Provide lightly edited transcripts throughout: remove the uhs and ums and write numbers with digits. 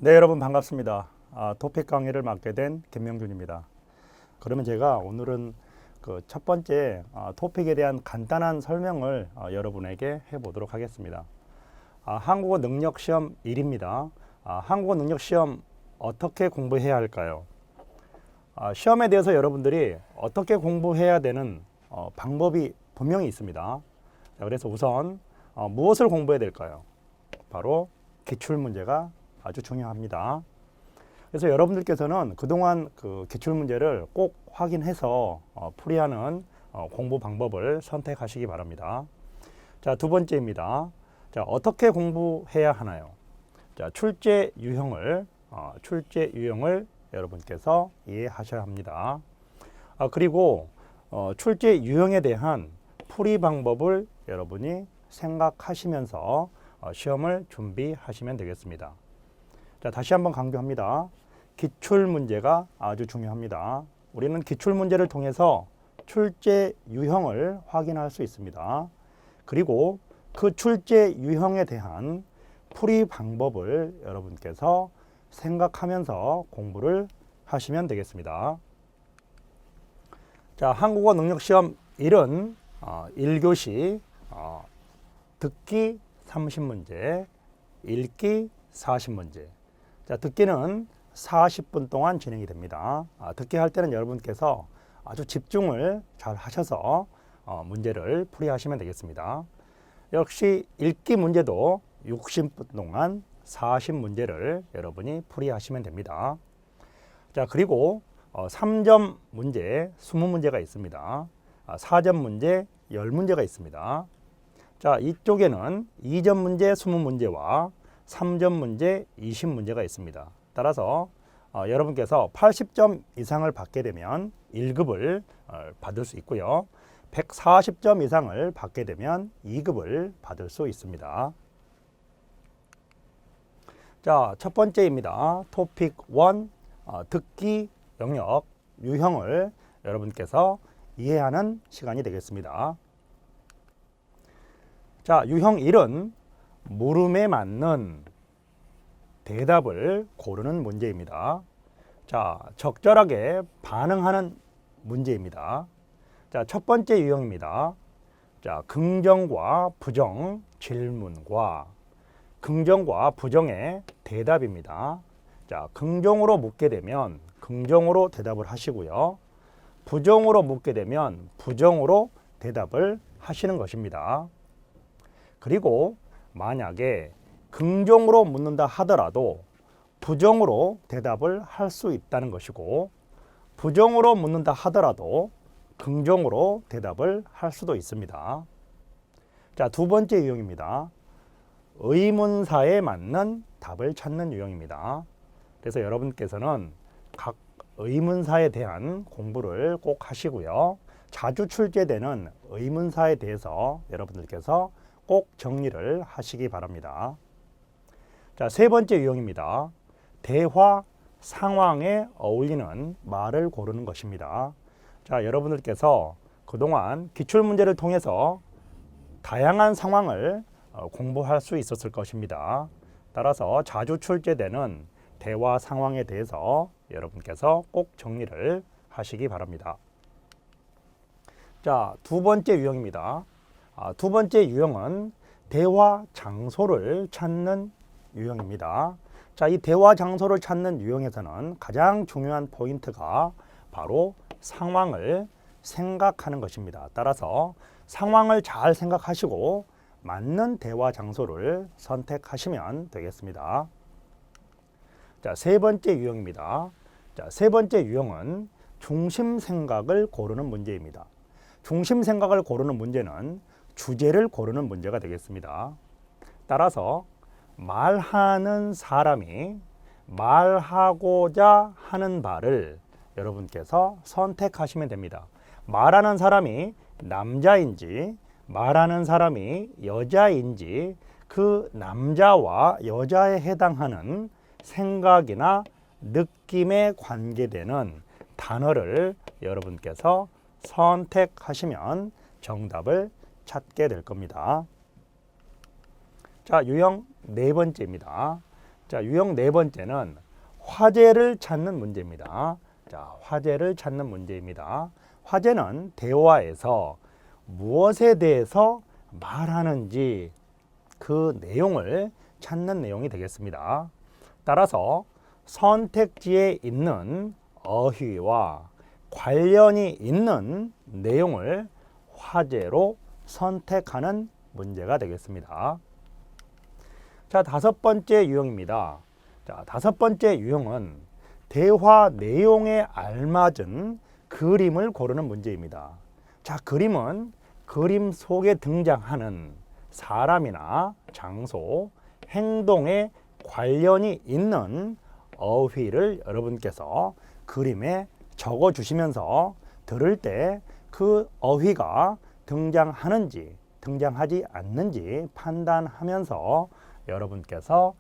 네, 여러분 반갑습니다. 토픽 강의를 맡게 된 김명준입니다. 그러면 제가 오늘은 그 첫 번째 토픽에 대한 간단한 설명을 여러분에게 해보도록 하겠습니다. 한국어 능력 시험 1입니다. 한국어 능력 시험 어떻게 공부해야 할까요? 시험에 대해서 여러분들이 어떻게 공부해야 되는 방법이 분명히 있습니다. 자, 그래서 우선 무엇을 공부해야 될까요? 바로 기출문제가 아주 중요합니다. 그래서 여러분들께서는 그동안 그 기출문제를 꼭 확인해서 풀이하는 공부 방법을 선택하시기 바랍니다. 자, 두 번째입니다. 자, 어떻게 공부해야 하나요? 자, 출제 유형을 여러분께서 이해하셔야 합니다. 그리고 출제 유형에 대한 풀이 방법을 여러분이 생각하시면서 시험을 준비하시면 되겠습니다. 자, 다시 한번 강조합니다. 기출문제가 아주 중요합니다. 우리는 기출문제를 통해서 출제 유형을 확인할 수 있습니다. 그리고 그 출제 유형에 대한 풀이 방법을 여러분께서 생각하면서 공부를 하시면 되겠습니다. 자, 한국어 능력시험 1은 1교시 듣기 30문제, 읽기 40문제. 자, 듣기는 40분 동안 진행이 됩니다. 듣기 할 때는 여러분께서 아주 집중을 잘 하셔서 문제를 풀이하시면 되겠습니다. 역시 읽기 문제도 60분 동안 40문제를 여러분이 풀이하시면 됩니다. 자, 그리고 3점 문제 20문제가 있습니다. 4점 문제 10문제가 있습니다. 자, 이쪽에는 2점 문제 20문제와 3점 문제 20문제가 있습니다. 따라서 여러분께서 80점 이상을 받게 되면 1급을 받을 수 있고요. 140점 이상을 받게 되면 2급을 받을 수 있습니다. 자, 첫 번째입니다. 토픽 1 듣기 영역 유형을 여러분께서 이해하는 시간이 되겠습니다. 자, 유형 1은 물음에 맞는 대답을 고르는 문제입니다. 자, 적절하게 반응하는 문제입니다. 자, 첫 번째 유형입니다. 자, 긍정과 부정 질문과 긍정과 부정의 대답입니다. 자, 긍정으로 묻게 되면 긍정으로 대답을 하시고요. 부정으로 묻게 되면 부정으로 대답을 하시는 것입니다. 그리고 만약에 긍정으로 묻는다 하더라도 부정으로 대답을 할 수 있다는 것이고, 부정으로 묻는다 하더라도 긍정으로 대답을 할 수도 있습니다. 자, 두 번째 유형입니다. 의문사에 맞는 답을 찾는 유형입니다. 그래서 여러분께서는 각 의문사에 대한 공부를 꼭 하시고요. 자주 출제되는 의문사에 대해서 여러분들께서 꼭 정리를 하시기 바랍니다. 자, 세 번째 유형입니다. 대화 상황에 어울리는 말을 고르는 것입니다. 자, 여러분들께서 그동안 기출문제를 통해서 다양한 상황을 공부할 수 있었을 것입니다. 따라서 자주 출제되는 대화 상황에 대해서 여러분께서 꼭 정리를 하시기 바랍니다. 자, 두 번째 유형입니다. 두 번째 유형은 대화 장소를 찾는 유형입니다. 자, 이 대화 장소를 찾는 유형에서는 가장 중요한 포인트가 바로 상황을 생각하는 것입니다. 따라서 상황을 잘 생각하시고 맞는 대화 장소를 선택하시면 되겠습니다. 자, 세 번째 유형입니다. 자, 세 번째 유형은 중심 생각을 고르는 문제입니다. 중심 생각을 고르는 문제는 주제를 고르는 문제가 되겠습니다. 따라서 말하는 사람이 말하고자 하는 말을 여러분께서 선택하시면 됩니다. 말하는 사람이 남자인지 말하는 사람이 여자인지 그 남자와 여자에 해당하는 생각이나 느낌에 관계되는 단어를 여러분께서 선택하시면 정답을 찾게 될 겁니다. 자, 유형 네 번째입니다. 자, 유형 네 번째는 화제를 찾는 문제입니다. 자, 화제를 찾는 문제입니다. 화제는 대화에서 무엇에 대해서 말하는지 그 내용을 찾는 내용이 되겠습니다. 따라서 선택지에 있는 어휘와 관련이 있는 내용을 화제로 선택하는 문제가 되겠습니다. 자, 다섯 번째 유형입니다. 자, 다섯 번째 유형은 대화 내용에 알맞은 그림을 고르는 문제입니다. 자, 그림은 그림 속에 등장하는 사람이나 장소, 행동에 관련이 있는 어휘를 여러분께서 그림에 적어 주시면서 들을 때 그 어휘가 등장하는지 등장하지 않는지 판단하면서 여러분께서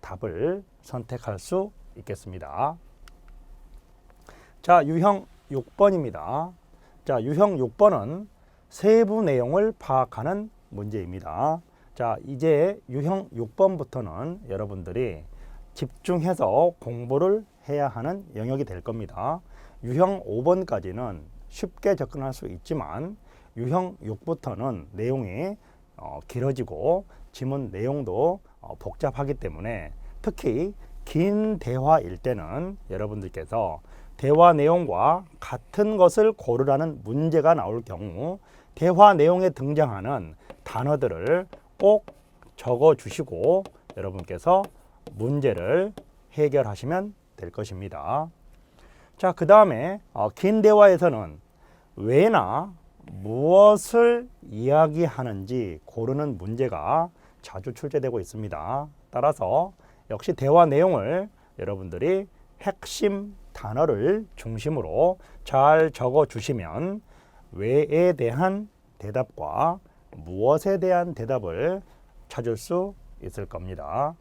답을 선택할 수 있겠습니다. 자, 유형 6번입니다. 자, 유형 6번은 세부 내용을 파악하는 문제입니다. 자, 이제 유형 6번부터는 여러분들이 집중해서 공부를 해야 하는 영역이 될 겁니다. 유형 5번까지는 쉽게 접근할 수 있지만 유형 6부터는 내용이 길어지고 지문 내용도 복잡하기 때문에 특히 긴 대화일 때는 여러분들께서 대화 내용과 같은 것을 고르라는 문제가 나올 경우 대화 내용에 등장하는 단어들을 꼭 적어 주시고 여러분께서 문제를 해결하시면 될 것입니다. 자, 그 다음에 긴 대화에서는 왜나 무엇을 이야기하는지 고르는 문제가 자주 출제되고 있습니다. 따라서 역시 대화 내용을 여러분들이 핵심 단어를 중심으로 잘 적어 주시면 왜에 대한 대답과 무엇에 대한 대답을 찾을 수 있을 겁니다.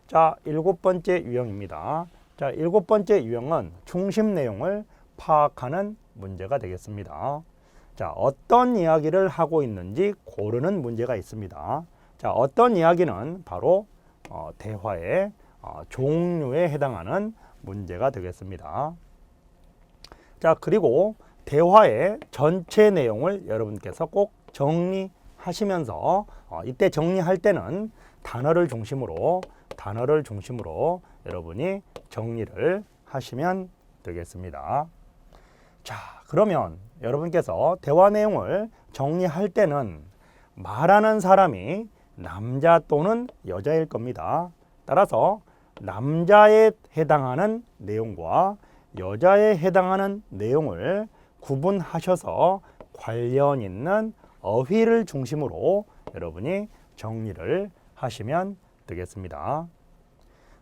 자, 일곱 번째 유형입니다. 자, 일곱 번째 유형은 중심 내용을 파악하는 문제가 되겠습니다. 자, 어떤 이야기를 하고 있는지 고르는 문제가 있습니다. 자, 어떤 이야기는 바로 대화의 종류에 해당하는 문제가 되겠습니다. 자, 그리고 대화의 전체 내용을 여러분께서 꼭 정리하시면서 이때 정리할 때는 단어를 중심으로 여러분이 정리를 하시면 되겠습니다. 자, 그러면 여러분께서 대화 내용을 정리할 때는 말하는 사람이 남자 또는 여자일 겁니다. 따라서 남자에 해당하는 내용과 여자에 해당하는 내용을 구분하셔서 관련 있는 어휘를 중심으로 여러분이 정리를 하시면 되겠습니다.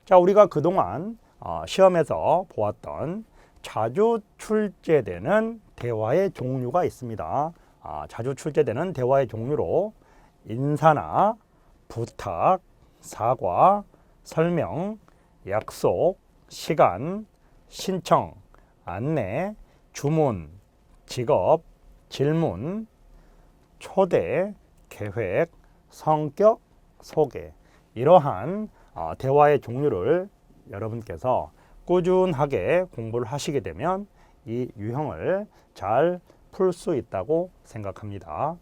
자, 우리가 그동안 시험에서 보았던 자주 출제되는 대화의 종류가 있습니다. 자주 출제되는 대화의 종류로 인사나 부탁, 사과, 설명, 약속, 시간, 신청, 안내, 주문, 직업, 질문, 초대, 계획, 성격, 소개 이러한 대화의 종류를 여러분께서 꾸준하게 공부를 하시게 되면 이 유형을 잘 풀 수 있다고 생각합니다.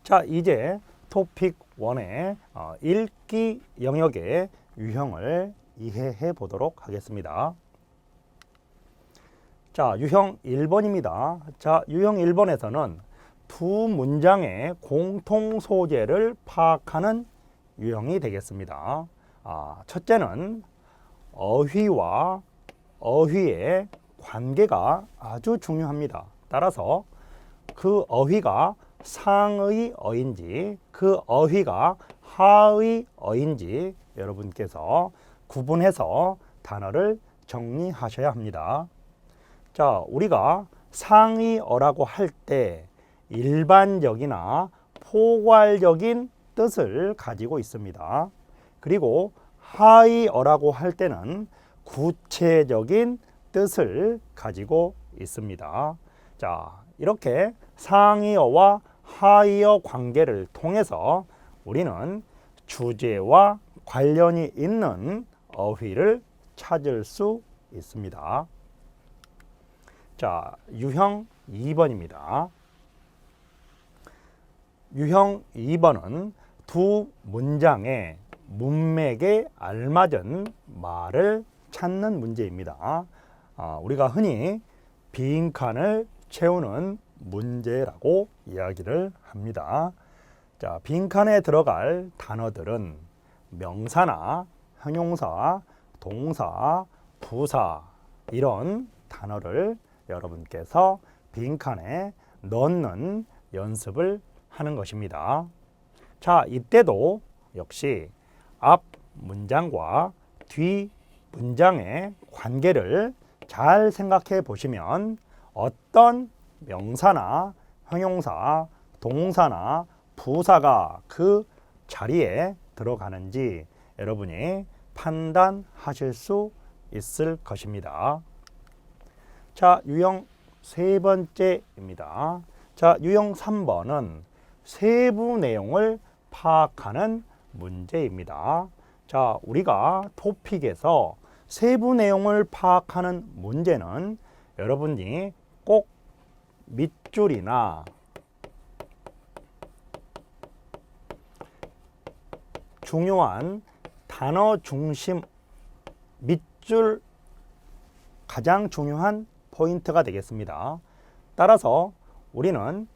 자, 이제 토픽 1의 읽기 영역의 유형을 이해해 보도록 하겠습니다. 자, 유형 1번입니다. 자, 유형 1번에서는 두 문장의 공통 소재를 파악하는 유형이 되겠습니다. 첫째는 어휘와 어휘의 관계가 아주 중요합니다. 따라서 그 어휘가 상의 어인지 그 어휘가 하의 어인지 여러분께서 구분해서 단어를 정리하셔야 합니다. 자, 우리가 상의어라고 할 때 일반적이나 포괄적인 뜻을 가지고 있습니다. 그리고 하의어라고 할 때는 구체적인 뜻을 가지고 있습니다. 자, 이렇게 상의어와 하의어 관계를 통해서 우리는 주제와 관련이 있는 어휘를 찾을 수 있습니다. 자, 유형 2번입니다. 유형 2번은 두 문장의 문맥에 알맞은 말을 찾는 문제입니다. 우리가 흔히 빈칸을 채우는 문제라고 이야기를 합니다. 자, 빈칸에 들어갈 단어들은 명사나 형용사, 동사, 부사 이런 단어를 여러분께서 빈칸에 넣는 연습을 하는 것입니다. 자, 이때도 역시 앞 문장과 뒤 문장의 관계를 잘 생각해 보시면 어떤 명사나 형용사, 동사나 부사가 그 자리에 들어가는지 여러분이 판단하실 수 있을 것입니다. 자, 유형 세 번째입니다. 자, 유형 3번은 세부 내용을 파악하는 문제입니다. 자, 우리가 토픽에서 세부 내용을 파악하는 문제는 여러분이 꼭 밑줄이나 중요한 단어 중심 밑줄 가장 중요한 포인트가 되겠습니다. 따라서 우리는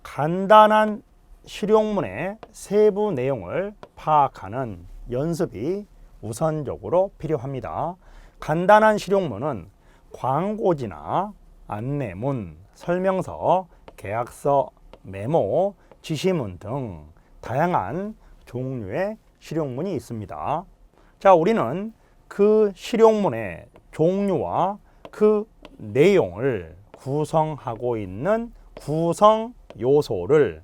간단한 실용문의 세부 내용을 파악하는 연습이 우선적으로 필요합니다. 간단한 실용문은 광고지나 안내문, 설명서, 계약서, 메모, 지시문 등 다양한 종류의 실용문이 있습니다. 자, 우리는 그 실용문의 종류와 그 내용을 구성하고 있는 구성 요소를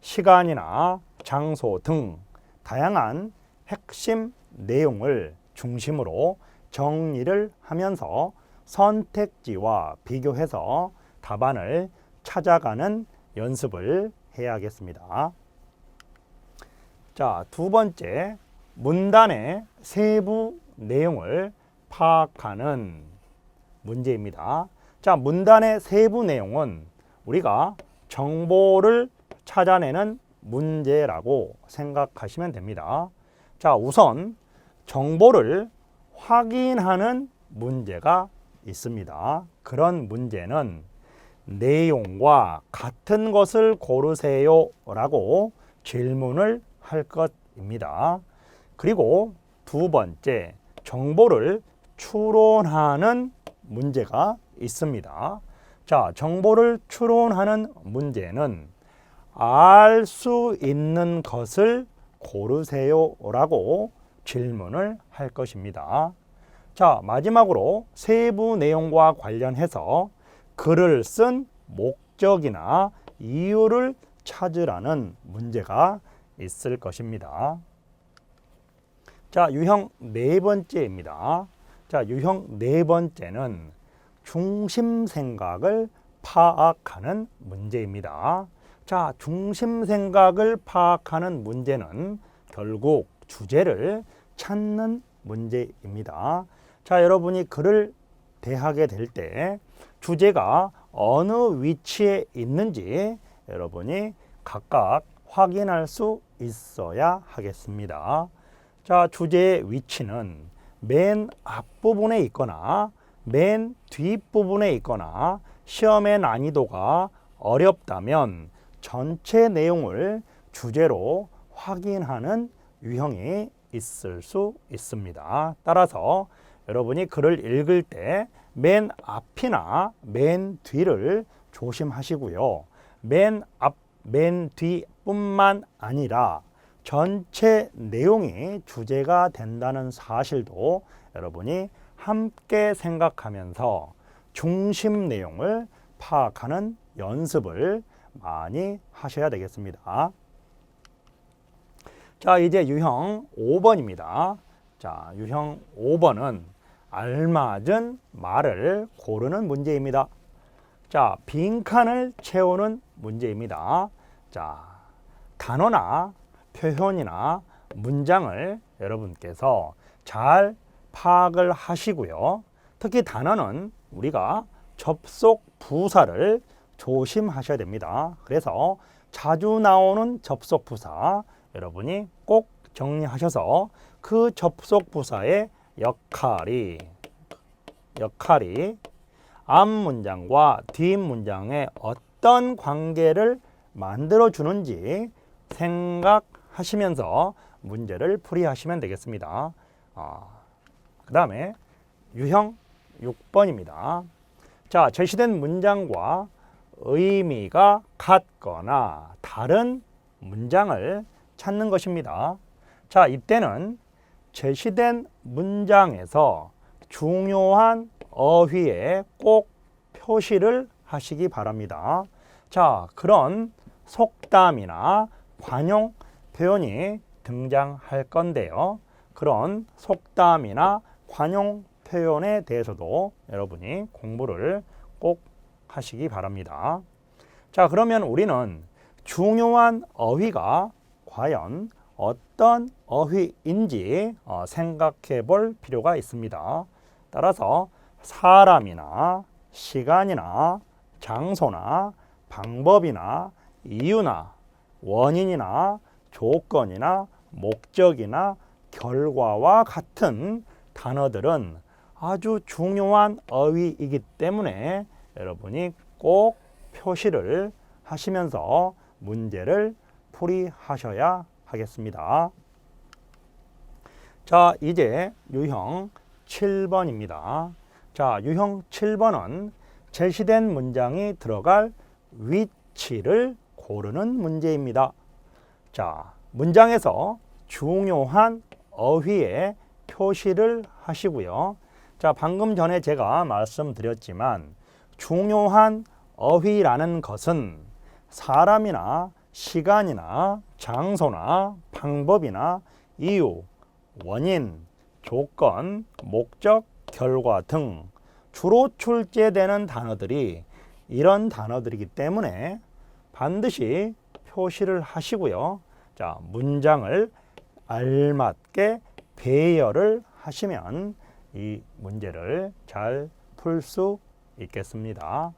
시간이나 장소 등 다양한 핵심 내용을 중심으로 정리를 하면서 선택지와 비교해서 답안을 찾아가는 연습을 해야겠습니다. 자, 두 번째, 문단의 세부 내용을 파악하는 문제입니다. 자, 문단의 세부 내용은 우리가 정보를 찾아내는 문제라고 생각하시면 됩니다. 자, 우선 정보를 확인하는 문제가 있습니다. 그런 문제는 내용과 같은 것을 고르세요 라고 질문을 할 것입니다. 그리고 두 번째, 정보를 추론하는 문제가 있습니다. 자, 정보를 추론하는 문제는 알 수 있는 것을 고르세요 라고 질문을 할 것입니다. 자, 마지막으로 세부 내용과 관련해서 글을 쓴 목적이나 이유를 찾으라는 문제가 있을 것입니다. 자, 유형 네 번째입니다. 자, 유형 네 번째는 중심 생각을 파악하는 문제입니다. 자, 중심 생각을 파악하는 문제는 결국 주제를 찾는 문제입니다. 자, 여러분이 글을 대하게 될 때 주제가 어느 위치에 있는지 여러분이 각각 확인할 수 있어야 하겠습니다. 자, 주제의 위치는 맨 앞부분에 있거나 맨 뒷부분에 있거나 시험의 난이도가 어렵다면 전체 내용을 주제로 확인하는 유형이 있을 수 있습니다. 따라서 여러분이 글을 읽을 때 맨 앞이나 맨 뒤를 조심하시고요. 맨 앞, 맨 뒤뿐만 아니라 전체 내용이 주제가 된다는 사실도 여러분이 함께 생각하면서 중심 내용을 파악하는 연습을 많이 하셔야 되겠습니다. 자, 이제 유형 5번입니다. 자, 유형 5번은 알맞은 말을 고르는 문제입니다. 자, 빈칸을 채우는 문제입니다. 자, 단어나 표현이나 문장을 여러분께서 잘 파악을 하시고요. 특히 단어는 우리가 접속 부사를 조심하셔야 됩니다. 그래서 자주 나오는 접속 부사 여러분이 꼭 정리하셔서 그 접속 부사의 역할이 앞 문장과 뒷 문장에 어떤 관계를 만들어 주는지 생각하시면서 문제를 풀이하시면 되겠습니다. 그 다음에 유형 6번입니다. 자, 제시된 문장과 의미가 같거나 다른 문장을 찾는 것입니다. 자, 이때는 제시된 문장에서 중요한 어휘에 꼭 표시를 하시기 바랍니다. 자, 그런 속담이나 관용 표현이 등장할 건데요. 그런 속담이나 관용 표현에 대해서도 여러분이 공부를 꼭 하시기 바랍니다. 자, 그러면 우리는 중요한 어휘가 과연 어떤 어휘인지 생각해 볼 필요가 있습니다. 따라서 사람이나 시간이나 장소나 방법이나 이유나 원인이나 조건이나 목적이나 결과와 같은 단어들은 아주 중요한 어휘이기 때문에 여러분이 꼭 표시를 하시면서 문제를 풀이하셔야 하겠습니다. 자, 이제 유형 7번입니다. 자, 유형 7번은 제시된 문장이 들어갈 위치를 고르는 문제입니다. 자, 문장에서 중요한 어휘에 표시를 하시고요. 자, 방금 전에 제가 말씀드렸지만 중요한 어휘라는 것은 사람이나 시간이나 장소나 방법이나 이유, 원인, 조건, 목적, 결과 등 주로 출제되는 단어들이 이런 단어들이기 때문에 반드시 표시를 하시고요. 자, 문장을 알맞게 배열을 하시면 이 문제를 잘 풀 수 있겠습니다.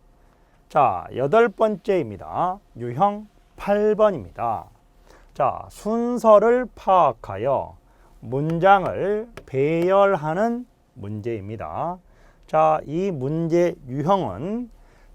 자, 8번째입니다. 유형 8번입니다. 자, 순서를 파악하여 문장을 배열하는 문제입니다. 자, 이 문제 유형은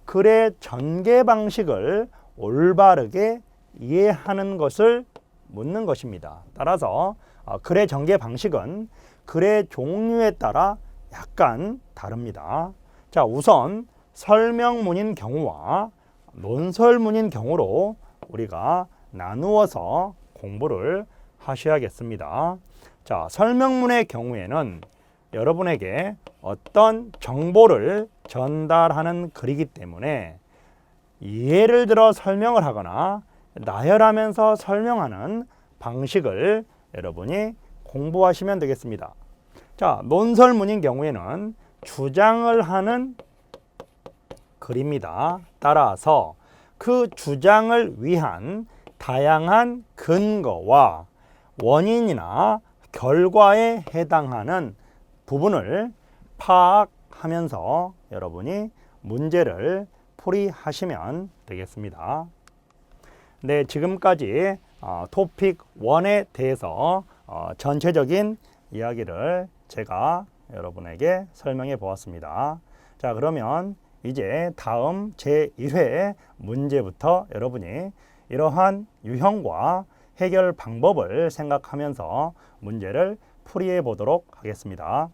글의 전개 방식을 올바르게 이해하는 것을 묻는 것입니다. 따라서 글의 전개 방식은 글의 종류에 따라 약간 다릅니다. 자, 우선 설명문인 경우와 논설문인 경우로 우리가 나누어서 공부를 하셔야겠습니다. 자, 설명문의 경우에는 여러분에게 어떤 정보를 전달하는 글이기 때문에 예를 들어 설명을 하거나 나열하면서 설명하는 방식을 여러분이 공부하시면 되겠습니다. 자, 논설문인 경우에는 주장을 하는 글입니다. 따라서 그 주장을 위한 다양한 근거와 원인이나 결과에 해당하는 부분을 파악하면서 여러분이 문제를 풀이하시면 되겠습니다. 네, 지금까지 토픽 1에 대해서 전체적인 이야기를 제가 여러분에게 설명해 보았습니다. 자, 그러면 이제 다음 제1회 문제부터 여러분이 이러한 유형과 해결 방법을 생각하면서 문제를 풀이해 보도록 하겠습니다.